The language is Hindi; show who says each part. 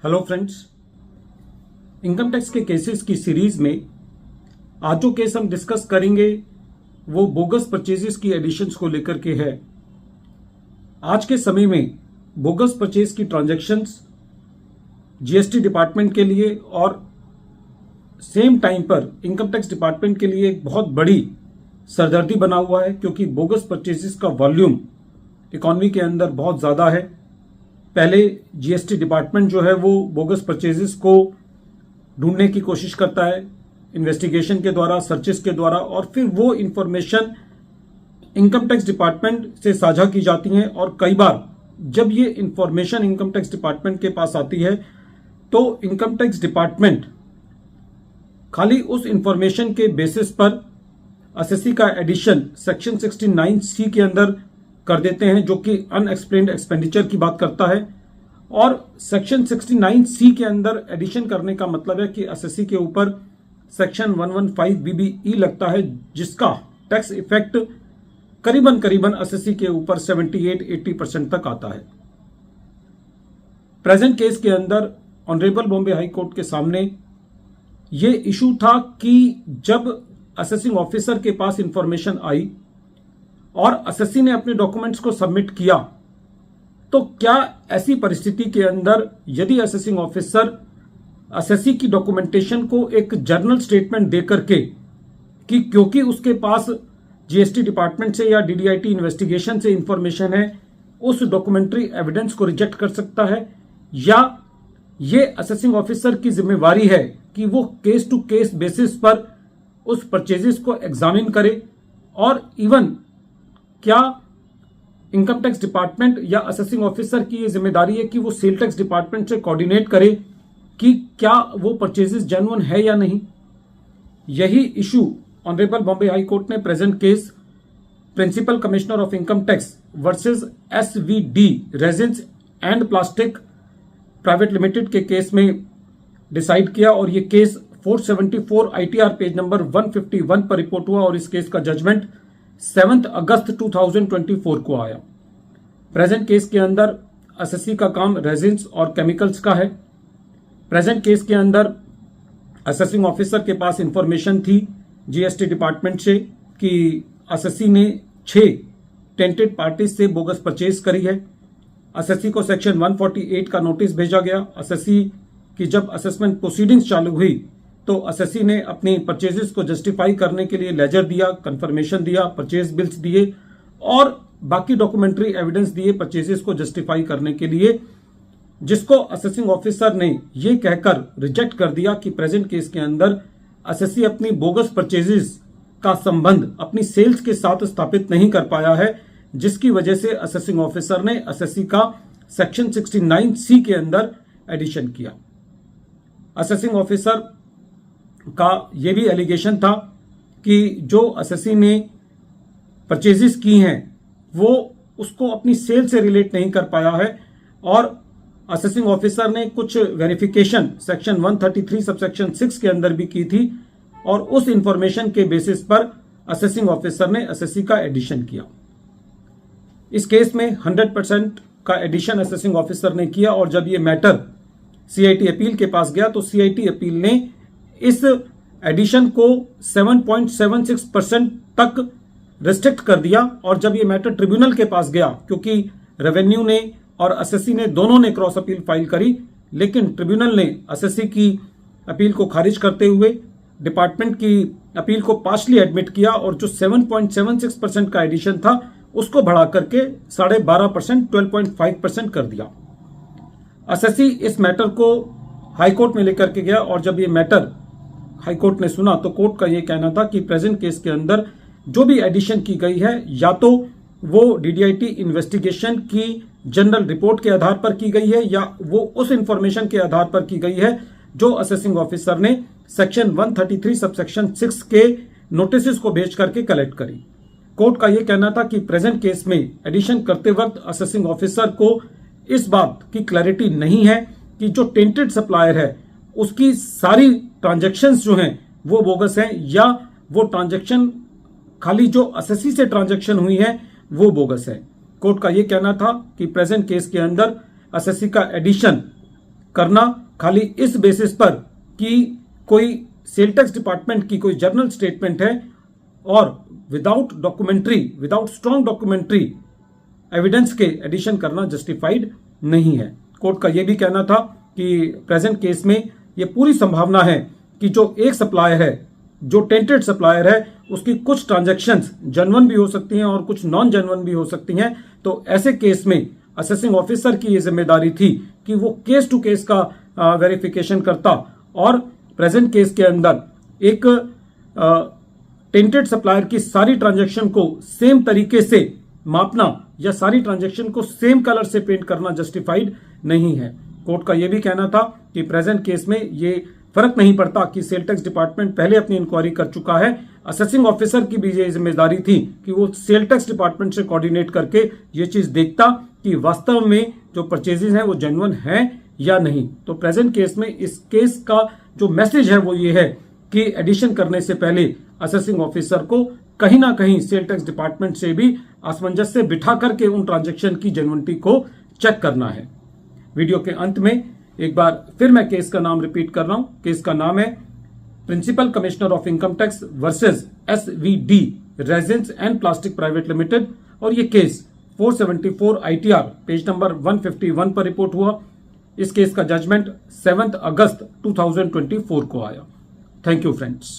Speaker 1: हेलो फ्रेंड्स, इनकम टैक्स के केसेस की सीरीज में आज जो केस हम डिस्कस करेंगे वो बोगस परचेजेस की एडिशंस को लेकर के है। आज के समय में बोगस परचेज की ट्रांजैक्शंस जीएसटी डिपार्टमेंट के लिए और सेम टाइम पर इनकम टैक्स डिपार्टमेंट के लिए एक बहुत बड़ी सरदर्दी बना हुआ है, क्योंकि बोगस परचेजेस का वॉल्यूम इकोनॉमी के अंदर बहुत ज़्यादा है। पहले जीएसटी डिपार्टमेंट जो है वो बोगस परचेजेस को ढूंढने की कोशिश करता है इन्वेस्टिगेशन के द्वारा, सर्चेस के द्वारा, और फिर वो इंफॉर्मेशन इनकम टैक्स डिपार्टमेंट से साझा की जाती हैं। और कई बार जब ये इंफॉर्मेशन इनकम टैक्स डिपार्टमेंट के पास आती है तो इनकम टैक्स डिपार्टमेंट खाली उस इंफॉर्मेशन के बेसिस पर एसएससी का एडिशन सेक्शन 69C के अंदर कर देते हैं, जो कि अनएक्सप्लेन्ड एक्सपेंडिचर की बात करता है। और सेक्शन 69C के अंदर एडिशन करने का मतलब है कि एसएससी के ऊपर सेक्शन 115BBE लगता है, जिसका टैक्स इफेक्ट करीबन एसएससी के ऊपर 78-80% तक आता है। प्रेजेंट केस के अंदर ऑनरेबल बॉम्बे हाई कोर्ट के सामने ये इशू था कि जब असेसिंग ऑफिसर के पास इंफॉर्मेशन आई और एसएससी ने अपने डॉक्यूमेंट्स को सबमिट किया, तो क्या ऐसी परिस्थिति के अंदर यदि असेसिंग ऑफिसर एसएससी की डॉक्यूमेंटेशन को एक जर्नल स्टेटमेंट दे करके कि क्योंकि उसके पास जीएसटी डिपार्टमेंट से या डीडीआईटी इन्वेस्टिगेशन से इंफॉर्मेशन है, उस डॉक्यूमेंट्री एविडेंस को रिजेक्ट कर सकता है, या ये असेसिंग ऑफिसर की जिम्मेवारी है कि वो केस टू केस बेसिस पर उस परचेजेस को एग्जामिन करे, और इवन क्या इनकम टैक्स डिपार्टमेंट या असेसिंग ऑफिसर की ये जिम्मेदारी है कि वो सेल टैक्स डिपार्टमेंट से कोऑर्डिनेट करे कि क्या वो परचेजेस जेन्युइन है या नहीं। यही issue honourable Bombay high court ने present case principal commissioner of income tax versus SVD resins and plastic private limited के केस में डिसाइड किया, और ये केस 474 ITR पेज नंबर 151 पर रिपोर्ट हुआ, और इस केस का जजमेंट 7 अगस्त 2024 को आया। प्रेजेंट केस के अंदर एसएससी का काम रेजिन्स और केमिकल्स का है। प्रेजेंट केस के अंदर असेसिंग ऑफिसर के पास इंफॉर्मेशन थी जीएसटी डिपार्टमेंट से कि एसएससी ने 6 टेंटेड पार्टीज से बोगस परचेज करी है। एसएससी को सेक्शन 148 का नोटिस भेजा गया। एसएससी की जब असेसमेंट प्रोसीडिंग्स चालू हुई तो एसएससी ने अपनी परचेजेस को जस्टिफाई करने के लिए लेजर दिया, कंफर्मेशन दिया, परचेज बिल्स दिए और बाकी डॉक्यूमेंट्री एविडेंस दिए परचेजेस को जस्टिफाई करने के लिए, जिसको असेसिंग ऑफिसर ने ये कहकर रिजेक्ट कर दिया कि प्रेजेंट केस के अंदर एसएससी अपनी बोगस परचेजेस का संबंध अपनी सेल्स के साथ स्थापित नहीं कर पाया है, जिसकी वजह से असेसिंग ऑफिसर ने एसएससी का सेक्शन 69C के अंदर एडिशन किया। असेसिंग ऑफिसर का यह भी एलिगेशन था कि जो एसएससी ने परचेजेस की हैं वो उसको अपनी सेल से रिलेट नहीं कर पाया है, और असेसिंग ऑफिसर ने कुछ वेरिफिकेशन सेक्शन 133 सबसेक्शन 6 के अंदर भी की थी, और उस इंफॉर्मेशन के बेसिस पर असेसिंग ऑफिसर ने एसएससी का एडिशन किया। इस केस में 100% का एडिशन असेसिंग ऑफिसर ने किया, और जब ये मैटर सीआईटी अपील के पास गया तो सीआईटी अपील ने इस एडिशन को 7.76% तक रिस्ट्रिक्ट कर दिया। और जब ये मैटर ट्रिब्यूनल के पास गया, क्योंकि रेवेन्यू ने और एसएससी ने दोनों ने क्रॉस अपील फाइल करी, लेकिन ट्रिब्यूनल ने एसएससी की अपील को खारिज करते हुए डिपार्टमेंट की अपील को पार्शली एडमिट किया, और जो 7.76% का एडिशन था उसको बढ़ा करके 12.5% 12.5% कर दिया। एसएससी इस मैटर को हाईकोर्ट में लेकर के गया, और जब ये मैटर हाईकोर्ट ने सुना तो कोर्ट का ये कहना था कि प्रेजेंट केस के अंदर जो भी एडिशन की गई है, या तो वो डीडीआईटी इन्वेस्टिगेशन की जनरल रिपोर्ट के आधार पर की गई है, या वो उस इंफॉर्मेशन के आधार पर की गई है जो असेसिंग ऑफिसर ने सेक्शन 133 सबसेक्शन 6 के नोटिस को भेज करके कलेक्ट करी। कोर्ट का यह कहना था कि प्रेजेंट केस में एडिशन करते वक्त असेसिंग ऑफिसर को इस बात की क्लैरिटी नहीं है कि जो टेंटेड सप्लायर है उसकी सारी ट्रांजैक्शंस जो हैं वो बोगस हैं, या वो ट्रांजैक्शन खाली जो एसएससी से ट्रांजैक्शन हुई है वो बोगस है। कोर्ट का यह कहना था कि प्रेजेंट केस के अंदर एसएससी का एडिशन करना खाली इस बेसिस पर कि कोई सेल टैक्स डिपार्टमेंट की कोई जर्नल स्टेटमेंट है और विदाउट स्ट्रॉन्ग डॉक्यूमेंट्री एविडेंस के एडिशन करना जस्टिफाइड नहीं है। कोर्ट का यह भी कहना था कि प्रेजेंट केस में यह पूरी संभावना है कि जो एक सप्लायर है, जो टेंटेड सप्लायर है, उसकी कुछ ट्रांजैक्शंस जेन्युइन भी हो सकती हैं और कुछ नॉन जेन्युइन भी हो सकती हैं। तो ऐसे केस में असेसिंग ऑफिसर की यह जिम्मेदारी थी कि वो केस टू केस का वेरिफिकेशन करता और प्रेजेंट केस के अंदर एक टेंटेड सप्लायर की सारी ट्रांजैक्शन को सेम तरीके से मापना या सारी ट्रांजैक्शन को सेम कलर से पेंट करना जस्टिफाइड नहीं है। कोर्ट का यह भी कहना था कि प्रेजेंट केस में ये फर्क नहीं पड़ता कि सेल टैक्स डिपार्टमेंट पहले अपनी इंक्वायरी कर चुका है। असेसिंग ऑफिसर की भी ये जिम्मेदारी थी कि वो सेल टैक्स डिपार्टमेंट से कोऑर्डिनेट करके ये चीज देखता कि वास्तव में जो परचेजेज हैं वो जेन्युइन है या नहीं। तो प्रेजेंट केस में इस केस का जो मैसेज है वो ये है कि एडिशन करने से पहले असेसिंग ऑफिसर को कहीं ना कहीं सेल टैक्स डिपार्टमेंट से भी असमंजस्य बिठा करके उन ट्रांजैक्शन की जेन्युइनिटी को चेक करना है। वीडियो के अंत में एक बार फिर मैं केस का नाम रिपीट कर रहा हूं। केस का नाम है principal commissioner of income tax versus SVD resins and plastic private limited और ये केस 474 ITR पेज नंबर 151 पर रिपोर्ट हुआ। इस केस का जजमेंट 7 अगस्त 2024 को आया। Thank you friends.